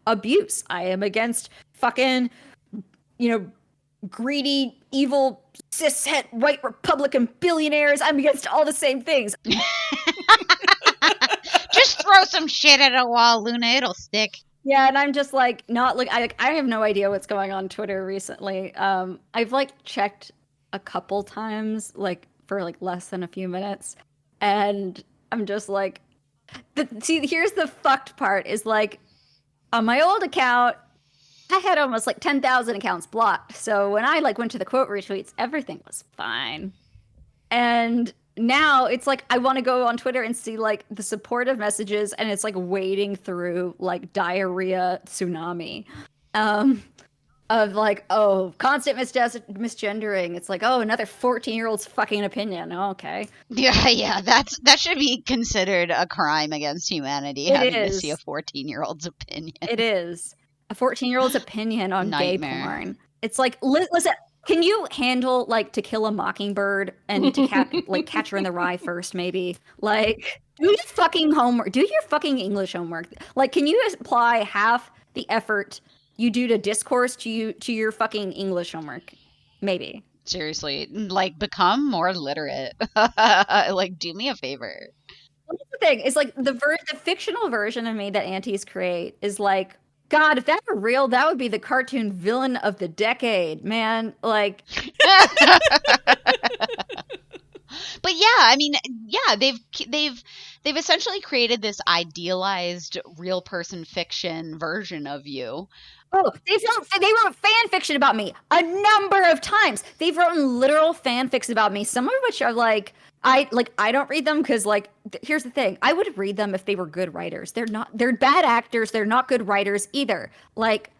abuse. I am against fucking, greedy, evil, cishet, white Republican billionaires. I'm against all the same things. Just throw some shit at a wall, Luna. It'll stick. Yeah, and I'm just like, not like, I have no idea what's going on Twitter recently. I've like checked a couple times, like for like less than a few minutes, and I'm just like, see, here's the fucked part is like, on my old account, I had almost like 10,000 accounts blocked. So when I like went to the quote retweets, everything was fine. And now it's like, I want to go on Twitter and see like the supportive messages, and it's like wading through like diarrhea tsunami of like, oh, constant misgendering. It's like, oh, another 14-year-old's fucking opinion. Oh, okay. Yeah, that should be considered a crime against humanity, having to see a 14-year-old's opinion. It is. A 14-year-old's opinion on Nightmare. gay porn. It's like, listen, can you handle like To Kill a Mockingbird and to Catch Her in the Rye first, maybe? Like, do your fucking homework. Do your fucking English homework. Like, can you apply half the effort you do to discourse to your fucking English homework? Maybe. Seriously, like, become more literate. Like, do me a favor. What's the thing? Is like the fictional version of me that aunties create is like, God, if that were real, that would be the cartoon villain of the decade, man. Like, but yeah, I mean, yeah, they've essentially created this idealized real person fiction version of you. Oh, they wrote fan fiction about me a number of times. They've written literal fanfics about me, some of which are like, I don't read them because, like, here's the thing. I would read them if they were good writers. They're not. They're bad actors. They're not good writers either. Like,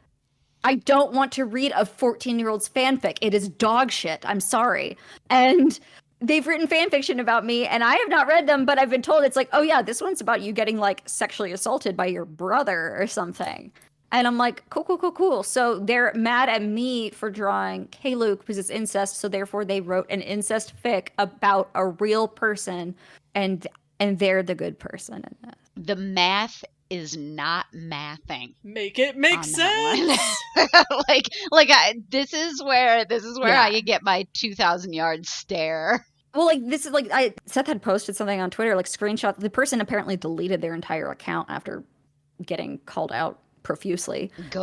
I don't want to read a 14-year-old's fanfic. It is dog shit. I'm sorry. And they've written fan fiction about me, and I have not read them, but I've been told it's like, oh yeah, this one's about you getting, like, sexually assaulted by your brother or something. And I'm like, cool. So they're mad at me for drawing K-Luke because it's incest. So therefore they wrote an incest fic about a real person, and they're the good person in this. The math is not mathing. Make it make sense. This is where I get my 2,000-yard stare. Well, like, this is like, Seth had posted something on Twitter, like screenshot. The person apparently deleted their entire account after getting called out profusely. Good.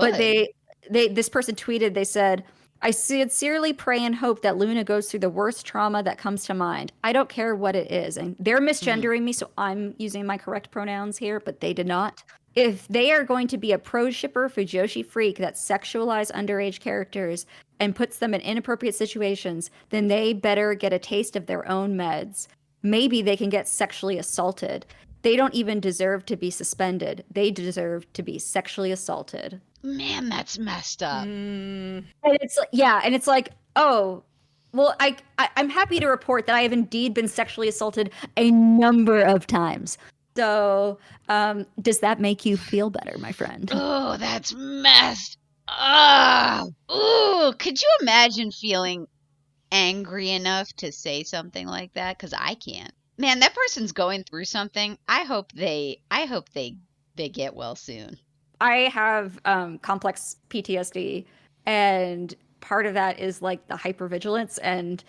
But this person tweeted, they said, I sincerely pray and hope that Luna goes through the worst trauma that comes to mind. I don't care what it is. And they're misgendering me, so I'm using my correct pronouns here, but they did not. If they are going to be a pro shipper Fujoshi freak that sexualize underage characters and puts them in inappropriate situations, then they better get a taste of their own meds. Maybe they can get sexually assaulted. They don't even deserve to be suspended. They deserve to be sexually assaulted. Man, that's messed up. And it's like, yeah, and it's like, oh, well, I'm happy to report that I have indeed been sexually assaulted a number of times. So, does that make you feel better, my friend? Oh, that's messed up. Ooh, could you imagine feeling angry enough to say something like that? Because I can't. Man, that person's going through something. I hope they get well soon. I have complex PTSD, and part of that is like the hypervigilance, and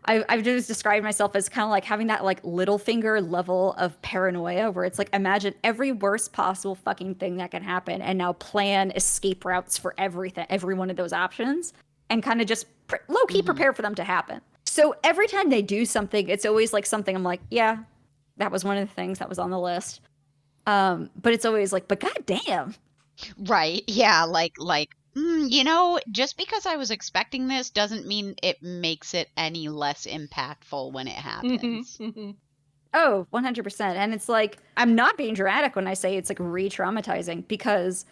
I've just described myself as kind of like having that like little finger level of paranoia where it's like, imagine every worst possible fucking thing that can happen and now plan escape routes for everything, every one of those options, and kind of just low-key prepare for them to happen. So every time they do something, it's always like something I'm like, yeah, that was one of the things that was on the list. But it's always like, but goddamn. Right. Yeah. Just because I was expecting this doesn't mean it makes it any less impactful when it happens. Oh, 100%. And it's like, I'm not being dramatic when I say it's like re-traumatizing, because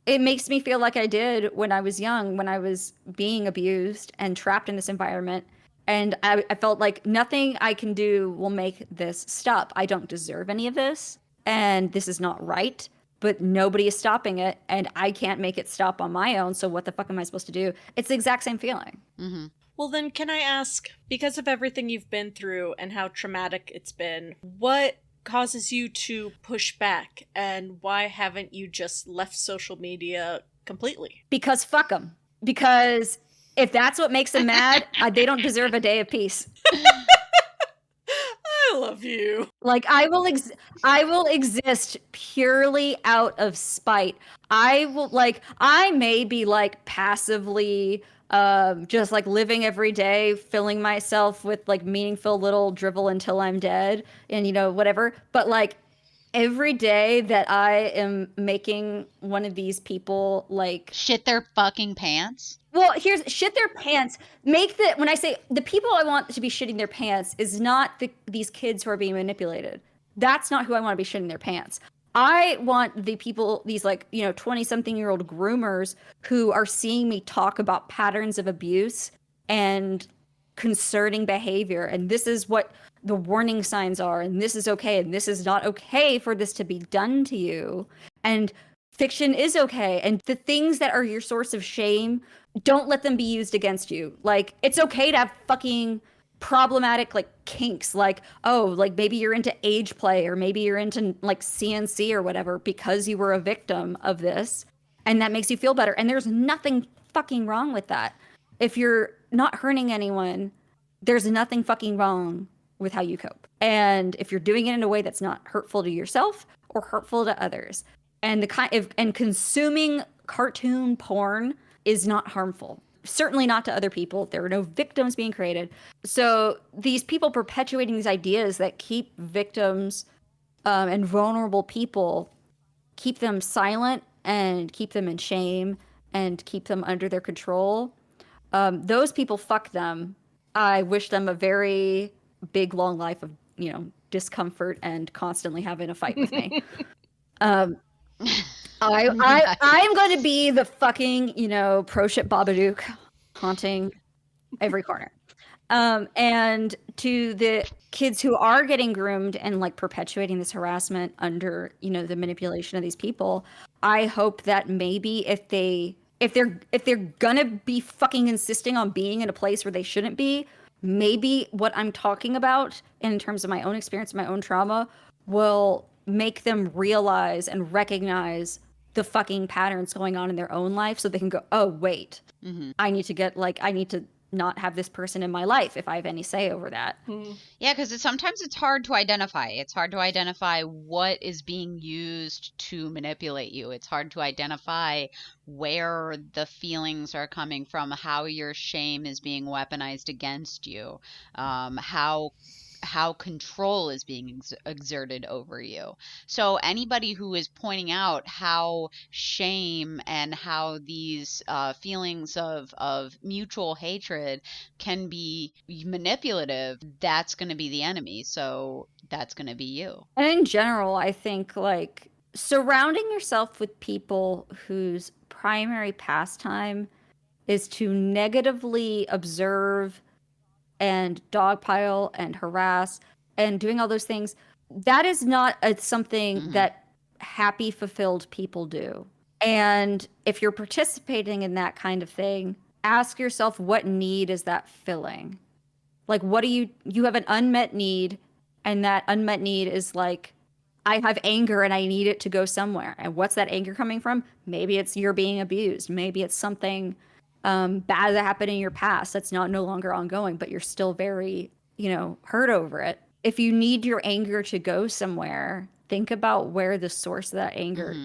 it makes me feel like I did when I was young, when I was being abused and trapped in this environment. And I felt like nothing I can do will make this stop. I don't deserve any of this. And this is not right. But nobody is stopping it, and I can't make it stop on my own, so what the fuck am I supposed to do? It's the exact same feeling. Mm-hmm. Well, then, can I ask, because of everything you've been through and how traumatic it's been, what causes you to push back, and why haven't you just left social media completely? Because fuck them. Because if that's what makes them mad, they don't deserve a day of peace. I love you. Like, I will exist purely out of spite. I may be like passively just like living every day, filling myself with like meaningful little drivel until I'm dead and whatever. But like every day that I am making one of these people like shit their fucking pants. Well, here's shit their pants. When I say the people I want to be shitting their pants is not these kids who are being manipulated. That's not who I want to be shitting their pants. I want the people, these 20-something-year-old groomers who are seeing me talk about patterns of abuse and concerning behavior. And this is what the warning signs are. And this is okay. And this is not okay for this to be done to you. And fiction is okay. And the things that are your source of shame, don't let them be used against you. Like, it's okay to have fucking problematic kinks, maybe you're into age play, or maybe you're into CNC or whatever because you were a victim of this and that makes you feel better. And there's nothing fucking wrong with that. If you're not hurting anyone, there's nothing fucking wrong with how you cope. And if you're doing it in a way that's not hurtful to yourself or hurtful to others, and consuming cartoon porn is not harmful. Certainly not to other people. There are no victims being created. So these people perpetuating these ideas that keep victims and vulnerable people, keep them silent and keep them in shame and keep them under their control. Those people, fuck them. I wish them a very big, long life of, discomfort and constantly having a fight with me. I'm going to be the fucking, pro ship Babadook haunting every corner. And to the kids who are getting groomed and perpetuating this harassment under, the manipulation of these people, I hope that maybe if they're gonna be fucking insisting on being in a place where they shouldn't be, maybe what I'm talking about in terms of my own experience, my own trauma, will make them realize and recognize the fucking patterns going on in their own life, so they can go, oh wait, I need to get I need to not have this person in my life if I have any say over that. Yeah, because sometimes it's hard to identify. It's hard to identify what is being used to manipulate you. It's hard to identify where the feelings are coming from, how your shame is being weaponized against you, how control is being exerted over you. So anybody who is pointing out how shame and how these feelings of mutual hatred can be manipulative, that's going to be the enemy. So that's going to be you. And in general, I think like surrounding yourself with people whose primary pastime is to negatively observe and dogpile and harass and doing all those things, that is not something that happy, fulfilled people do. And if you're participating in that kind of thing, ask yourself, what need is that filling? Like, what do you have an unmet need, and that unmet need is like, I have anger and I need it to go somewhere. And what's that anger coming from? Maybe it's you're being abused. Maybe it's something bad that happened in your past that's no longer ongoing, but you're still very, hurt over it. If you need your anger to go somewhere, think about where the source of that anger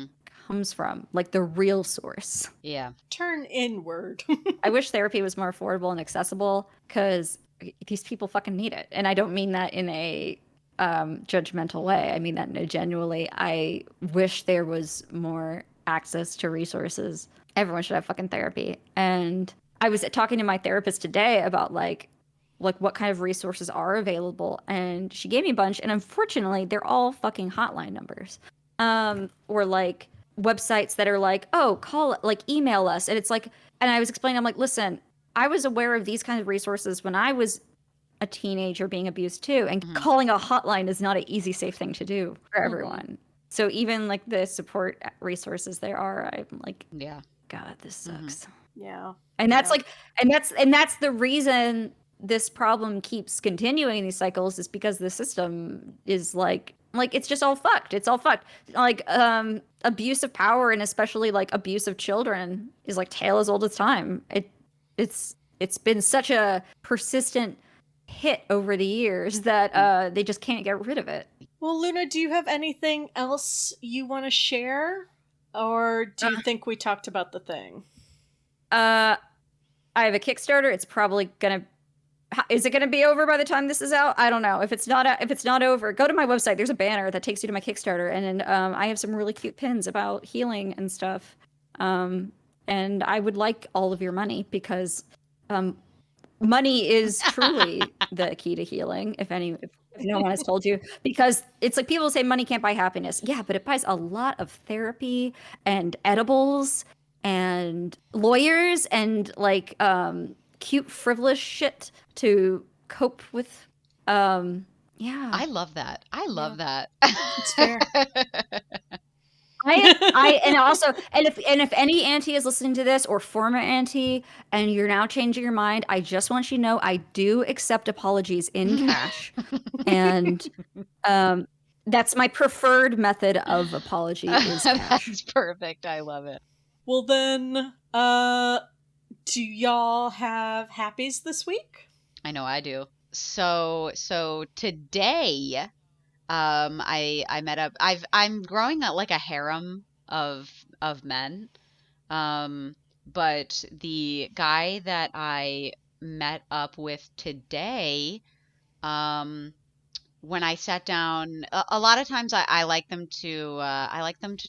comes from, like the real source. Yeah. Turn inward. I wish therapy was more affordable and accessible, because these people fucking need it. And I don't mean that in a judgmental way. I mean that in a genuinely, I wish there was more access to resources. Everyone should have fucking therapy. And I was talking to my therapist today about like what kind of resources are available, and she gave me a bunch, and unfortunately they're all fucking hotline numbers, or like websites that are like, oh, call, like email us. And it's like, and I was explaining, I'm like, listen, I was aware of these kinds of resources when I was a teenager being abused too, and calling a hotline is not an easy, safe thing to do for everyone. So even like the support resources there are, I'm like, yeah, God, this sucks. Yeah. And that's like, and that's the reason this problem keeps continuing in these cycles, is because the system is like it's just all fucked. It's all fucked. Like abuse of power, and especially like abuse of children, is like tale as old as time. It's been such a persistent hit over the years that they just can't get rid of it. Well, Luna, do you have anything else you want to share? Or do you think we talked about the thing? I have a Kickstarter. It's probably gonna. Is it gonna be over by the time this is out? I don't know. If it's not over, go to my website. There's a banner that takes you to my Kickstarter, and I have some really cute pins about healing and stuff. And I would like all of your money, because money is truly the key to healing. If no one has told you, because it's like people say money can't buy happiness. Yeah, but it buys a lot of therapy and edibles and lawyers and like cute frivolous shit to cope with. Yeah, I love that. I love that. It's fair. And if any auntie is listening to this, or former auntie, and you're now changing your mind, I just want you to know I do accept apologies in cash, and that's my preferred method of apology is cash. That's perfect. I love it. Well then, do y'all have happies this week? I know I do. So today, I met up. I'm growing like a harem of men. But the guy that I met up with today, when I sat down, a lot of times I like them to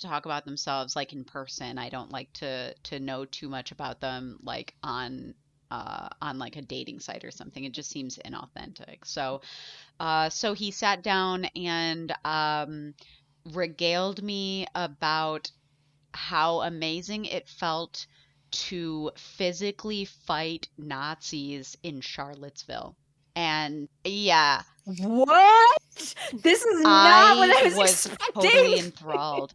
talk about themselves like in person. I don't like to know too much about them like on like a dating site or something. It just seems inauthentic. So he sat down and regaled me about how amazing it felt to physically fight Nazis in Charlottesville. And yeah. What? This is not what I was expecting. Totally enthralled.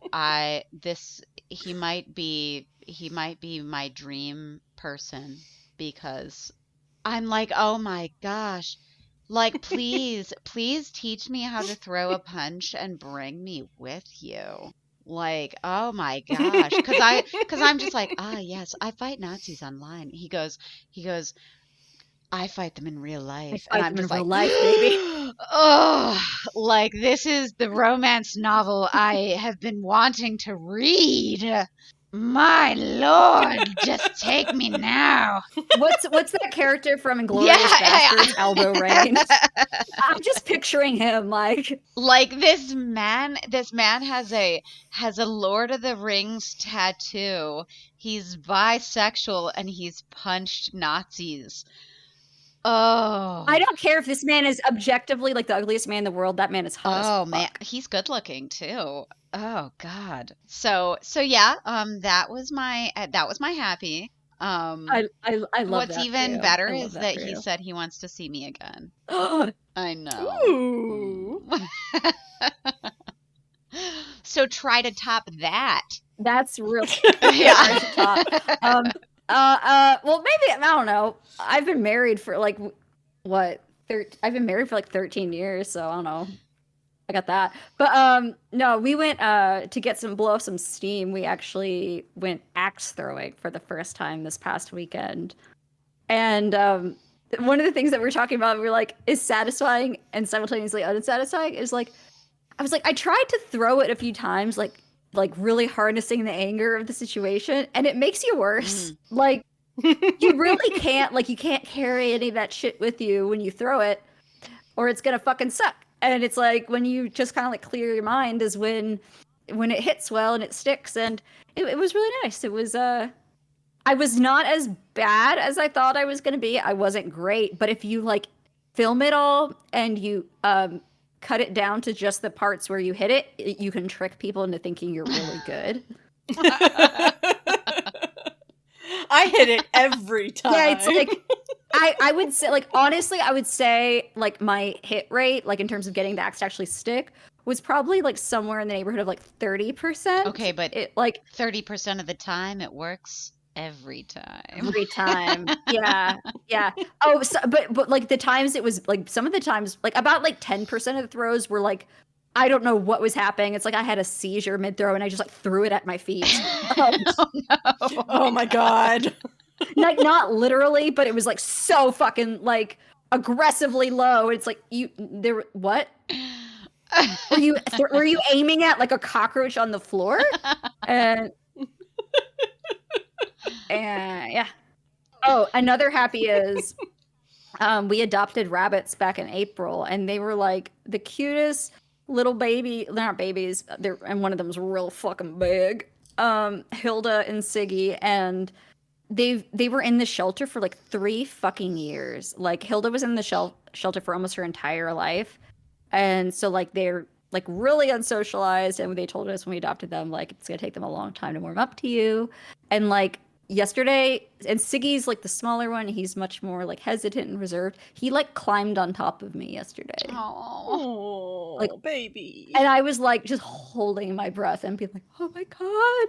He might be my dream person, because I'm like, oh my gosh. Like, please teach me how to throw a punch and bring me with you. Like, oh my gosh. Cause I'm just like, yes, I fight Nazis online. He goes, I fight them in real life. I And fight I'm them in just real like, life, baby. oh, like this is the romance novel I have been wanting to read. My lord, just take me now. What's that character from Inglourious Yeah, Bastards, Aldo Rain? yeah. I'm just picturing him like Like this man has a Lord of the Rings tattoo. He's bisexual and he's punched Nazis. Oh. I don't care if this man is objectively like the ugliest man in the world. That man is hot as Oh fuck. man, he's good looking too. Oh God. So yeah, that was my happy. I love What's that for even you. better I love is that that for he you. said he wants to see me again. Oh, I know. Ooh. So try to top that. that's real Yeah. hard to top. Well, maybe I don't know. I've been married for like what? I've been married for like 13 years, so I don't know. I got that. But no, we went to blow off some steam. We actually went axe throwing for the first time this past weekend. And one of the things that we were talking about, we were like, is satisfying and simultaneously unsatisfying. Is like, I was like, I tried to throw it a few times, like really harnessing the anger of the situation, and it makes you worse. Like, you really can't, like, you can't carry any of that shit with you when you throw it, or it's gonna fucking suck. And it's like when you just kind of like clear your mind is when it hits well and it sticks. And it was really nice. It was I was not as bad as I thought I was going to be. I wasn't great, but if you like film it all and you cut it down to just the parts where you hit it, you can trick people into thinking you're really good. I hit it every time. Yeah, it's like I would say, like, honestly, I would say like my hit rate, like in terms of getting the axe to actually stick, was probably like somewhere in the neighborhood of like 30%. Okay, but it like 30% of the time it works every time. every time. Yeah. Yeah. Oh, so, but like the times it was like some of the times like about like 10% of the throws were like I don't know what was happening. It's like I had a seizure mid throw and I just like threw it at my feet. Oh no. Oh my god. Like not literally, but it was like so fucking like aggressively low. It's like what? Were you aiming at like a cockroach on the floor? And yeah. Oh, another happy is we adopted rabbits back in April, and they were like the cutest little baby. They're not babies. And one of them's real fucking big. Hilda and Siggy, and they were in the shelter for like 3 fucking years. Like Hilda was in the shelter for almost her entire life, and so like they're like really unsocialized. And they told us when we adopted them, like it's gonna take them a long time to warm up to you. And like yesterday, and Siggy's like the smaller one, he's much more like hesitant and reserved. He like climbed on top of me yesterday. Oh, like baby. And I was like just holding my breath and being like, oh my god,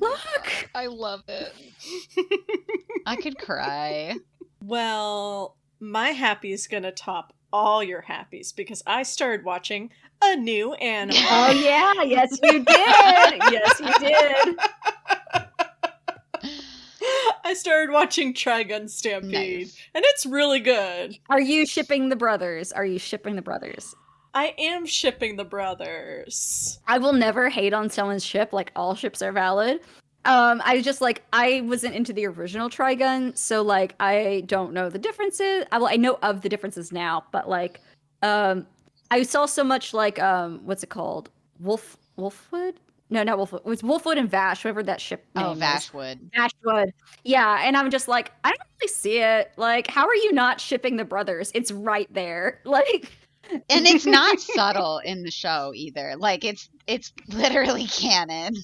look. I love it. I could cry. Well, my happy's gonna top all your happies because I started watching a new anime. Oh yeah, yes you did. Yes you did. I started watching Trigun Stampede, Nice. and it's really good. Are you shipping the brothers? I am shipping the brothers. I will never hate on someone's ship. Like all ships are valid. I wasn't into the original Trigun, so like I don't know the differences. I know of the differences now, but like I saw so much like what's it called? Wolfwood? No, not Wolfwood. It was Wolfwood and Vash, whatever that ship name is. Vashwood. Vashwood. Yeah, and I'm just like, I don't really see it. Like, how are you not shipping the brothers? It's right there. Like, And it's not subtle in the show either. Like it's literally canon.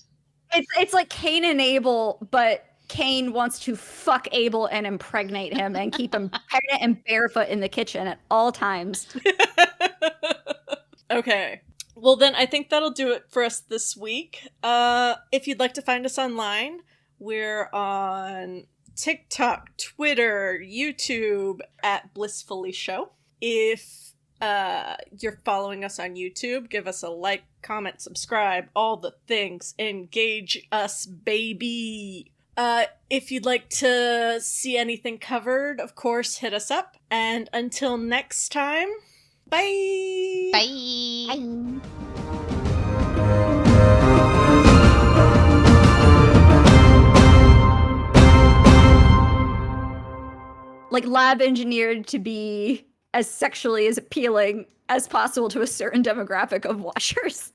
it's like Cain and Abel, but Cain wants to fuck Abel and impregnate him and keep him pregnant and barefoot in the kitchen at all times. Okay. Well, then I think that'll do it for us this week. If you'd like to find us online, we're on TikTok, Twitter, YouTube at Blissfully Show. If you're following us on YouTube, give us a like, comment, subscribe, all the things. Engage us, baby. If you'd like to see anything covered, of course, hit us up. And until next time, bye! Bye! Like, lab engineered to be as sexually as appealing as possible to a certain demographic of watchers.